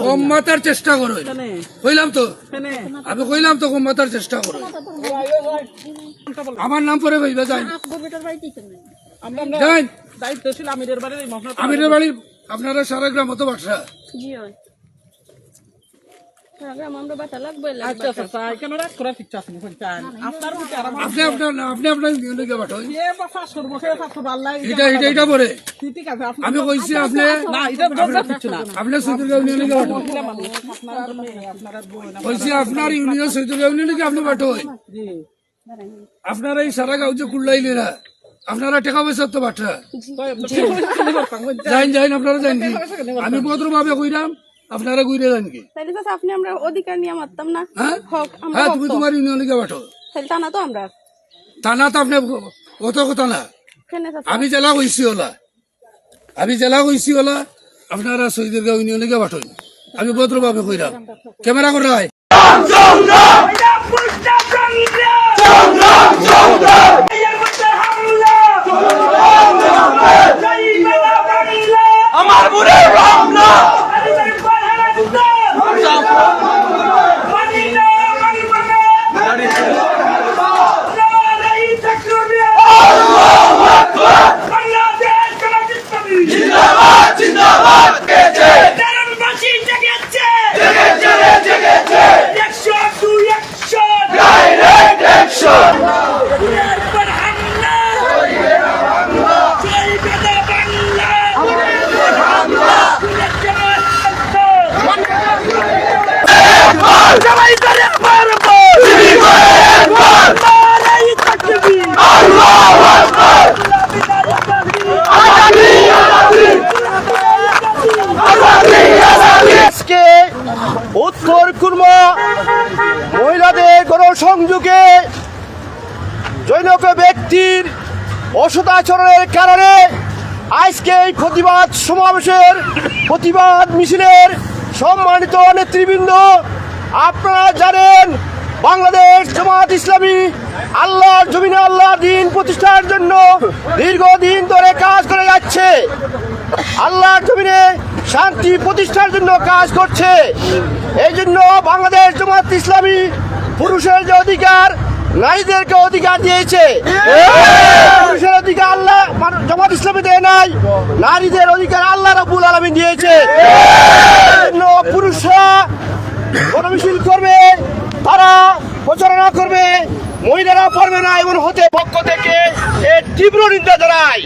কমাতার চেষ্টা করো, কইলাম তো, আমি কইলাম তো কমাতার চেষ্টা করো। আমার নাম পরে কইবা যাই আমিরের বাড়ি আপনারা সারা গ্রাম মতো বাসা। আমি কইছি আপনি কইছি আপনার ইউনিয়ন সৈদুল ইউনিয়নকে আপনি পাঠোয়, আপনারা এই সারা গাঁও যে কুল্লাইলে না, আপনারা টাকা পয়সা তো পাঠা যাইন যাইন, আপনারা জান কি আমি ভদ্রভাবে কইরাম, আপনারা ঘুরে যান কি? আপনি আমরা অধিকার নিয়ে মারতাম না। হ্যাঁ তুমি তোমার ইউনিয়নকে পাঠো, টানা তো আমরা টানা তো আপনি কত কথা না। আমি জেলা কইছি ওলা, আমি জেলা কইছি ওলা, আপনারা সৈদুরগাঁও ইউনিয়নকে পাঠোই, আমি ভদ্রভাবে কইরাম। ক্যামেরা করে রায় আমার বুড়ে রমনা উত্তর কুর্মা মহিলাদের গণসংযোগে জৈনক ব্যক্তির অসদাচরণের কারণে আজকে এই প্রতিবাদ সমাবেশের প্রতিবাদ মিছিলের সম্মানিত নেতৃবৃন্দ, আপনারা জানেন বাংলাদেশ জামাত ইসলামী আল্লাহর জমিনে আল্লাহর দ্বীন প্রতিষ্ঠার জন্য দীর্ঘদিন ধরে কাজ করে যাচ্ছে, আল্লাহর জমিনে শান্তি প্রতিষ্ঠার জন্য কাজ করছে। এই জন্য বাংলাদেশ জামাত ইসলামী পুরুষের যে অধিকার নারীদেরকে অধিকার দিয়েছে, পুরুষের অধিকার আল্লাহ জামাত ইসলামী দেয় নাই, নারীদের অধিকার আল্লাহ রাব্বুল আলামিন দিয়েছে। পুরুষরা গণমিছিল করবে, তারা প্রচারণা করবে, মহিলারা পারবে না, এমন হতে পক্ষ থেকে এর তীব্র নিন্দা জানায়।